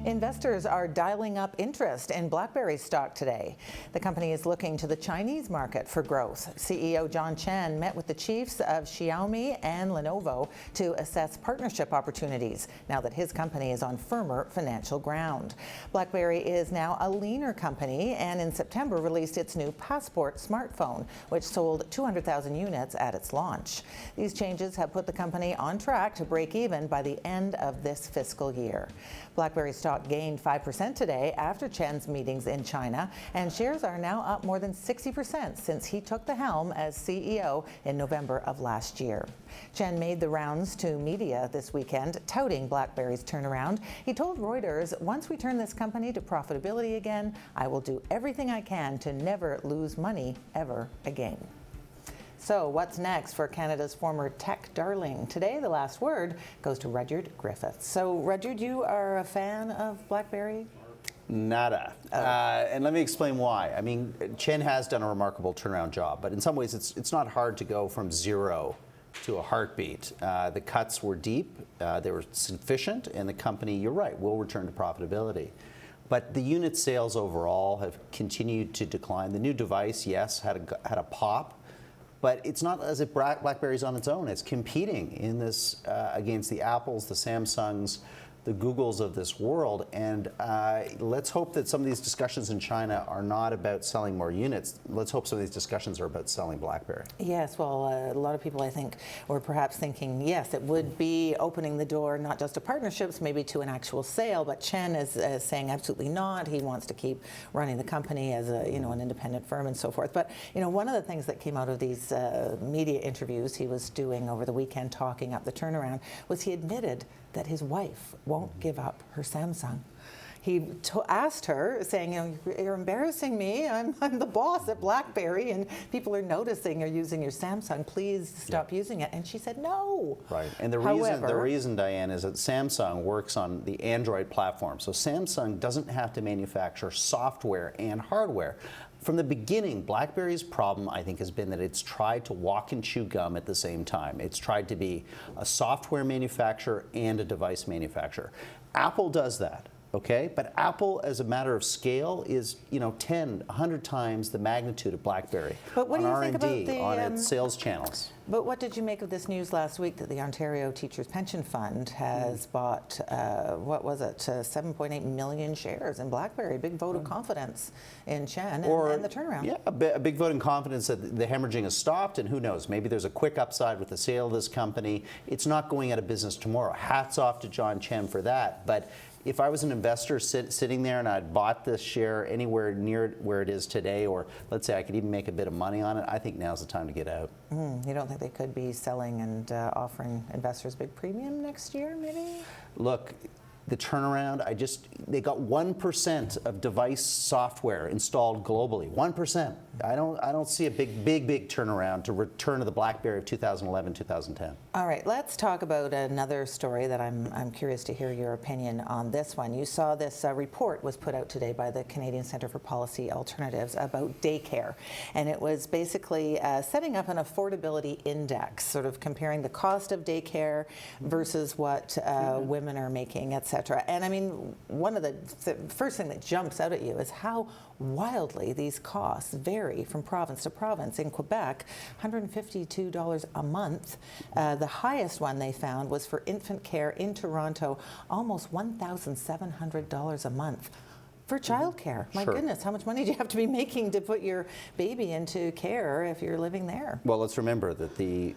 Investors are dialing up interest in BlackBerry stock today. The company is looking to the Chinese market for growth. CEO John Chen met with the chiefs of Xiaomi and Lenovo to assess partnership opportunities now that his company is on firmer financial ground. BlackBerry is now a leaner company and in September released its new Passport smartphone, which sold 200,000 units at its launch. These changes have put the company on track to break even by the end of this fiscal year. BlackBerry stock gained 5% today after Chen's meetings in China, and shares are now up more than 60% since he took the helm as CEO in November of last year. Chen made the rounds to media this weekend, touting BlackBerry's turnaround. He told Reuters, "Once we turn this company to profitability again, I will do everything I can to never lose money ever again." So what's next for Canada's former tech darling? Today, the last word goes to Rudyard Griffiths. So, Rudyard, you are a fan of BlackBerry? Nada. And let me explain why. I mean, Chen has done a remarkable turnaround job, but in some ways it's not hard to go from zero to a heartbeat. The cuts were deep, they were sufficient, and the company, you're right, will return to profitability. But the unit sales overall have continued to decline. The new device, yes, had a pop, but it's not as if BlackBerry's on its own. It's competing in this against the Apples, the Samsungs, the Googles of this world, and let's hope that some of these discussions in China are not about selling more units. Let's hope some of these discussions are about selling BlackBerry. Yes, well, a lot of people, I think, were perhaps thinking, yes, it would be opening the door not just to partnerships, maybe to an actual sale, but Chen is saying absolutely not. He wants to keep running the company as a, an independent firm and so forth. But, one of the things that came out of these media interviews he was doing over the weekend, talking up the turnaround, was he admitted that his wife won't give up her Samsung. He asked her, saying, you're embarrassing me. I'm the boss at BlackBerry, and people are noticing you're using your Samsung. Please stop using it. And she said, no. Right. And the reason, Diane, is that Samsung works on the Android platform. So Samsung doesn't have to manufacture software and hardware. From the beginning, BlackBerry's problem, I think, has been that it's tried to walk and chew gum at the same time. It's tried to be a software manufacturer and a device manufacturer. Apple does that. Okay, but Apple, as a matter of scale, is 10, 100 times the magnitude of BlackBerry on R&D, on its sales channels. But what did you make of this news last week that the Ontario Teachers Pension Fund has bought, 7.8 million shares in BlackBerry? Big vote of confidence in Chen and the turnaround. Yeah, a big vote of confidence that the hemorrhaging has stopped, and who knows, maybe there's a quick upside with the sale of this company. It's not going out of business tomorrow. Hats off to John Chen for that. But if I was an investor sitting there and I'd bought this share anywhere near where it is today, or let's say I could even make a bit of money on it, I think now's the time to get out. You don't think they could be selling and offering investors big premium next year, maybe? Look, the turnaround, they got 1% of device software installed globally. 1%. I don't see a big turnaround to return to the BlackBerry of 2011, 2010. All right, let's talk about another story that I'm curious to hear your opinion on this one. You saw this report was put out today by the Canadian Centre for Policy Alternatives about daycare, and it was basically setting up an affordability index, sort of comparing the cost of daycare versus what women are making, etc. And I mean, one of the first thing that jumps out at you is how wildly these costs vary from province to province. In Quebec, $152 a month. The highest one they found was for infant care in Toronto, almost $1,700 a month. For childcare. My goodness, how much money do you have to be making to put your baby into care if you're living there? Well, let's remember that the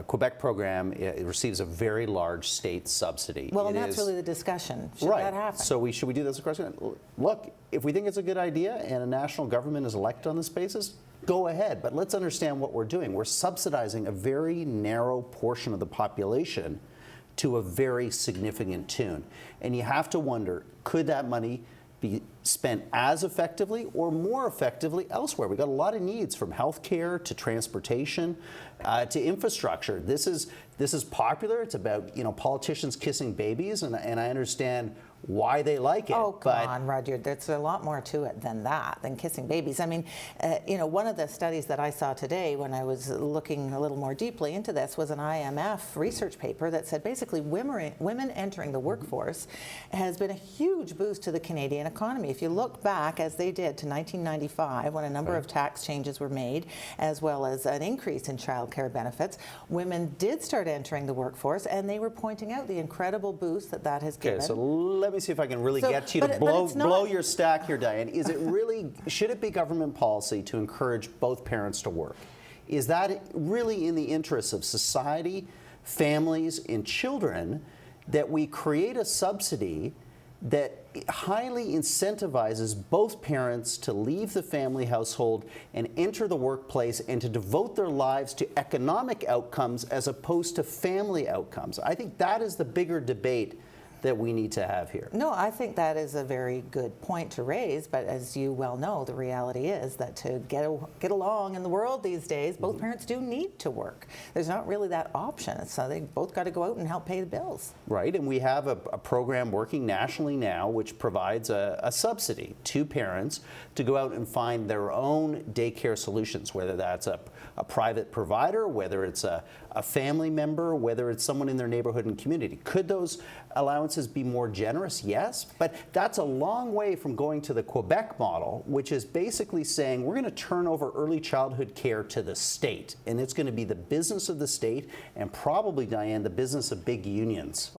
Quebec program receives a very large state subsidy. Well, and that's really the discussion. Should that happen? So should we do this question? Look, if we think it's a good idea and a national government is elected on this basis, go ahead. But let's understand what we're doing. We're subsidizing a very narrow portion of the population to a very significant tune. And you have to wonder, could that money be spent as effectively or more effectively elsewhere? We've got a lot of needs, from healthcare to transportation to infrastructure. This is popular. It's about politicians kissing babies, and I understand why they like it. Oh, come on, Rudyard. There's a lot more to it than that, than kissing babies. I mean, one of the studies that I saw today when I was looking a little more deeply into this was an IMF research paper that said basically women entering the workforce has been a huge boost to the Canadian economy. If you look back, as they did, to 1995, when a number of tax changes were made, as well as an increase in child care benefits, women did start entering the workforce, and they were pointing out the incredible boost that has given. Okay, so let me see if I can really get you to blow your stack here, Diane. Is it really, should it be government policy to encourage both parents to work? Is that really in the interests of society, families, and children that we create a subsidy that highly incentivizes both parents to leave the family household and enter the workplace and to devote their lives to economic outcomes as opposed to family outcomes? I think that is the bigger debate that we need to have here. No, I think that is a very good point to raise, but as you well know, the reality is that to get along in the world these days, both parents do need to work. There's not really that option, so they both got to go out and help pay the bills. Right, and we have a program working nationally now which provides a subsidy to parents to go out and find their own daycare solutions, whether that's a private provider, whether it's a family member, whether it's someone in their neighborhood and community. Could those allowances be more generous? Yes, but that's a long way from going to the Quebec model, which is basically saying we're going to turn over early childhood care to the state, and it's going to be the business of the state and probably, Diane, the business of big unions.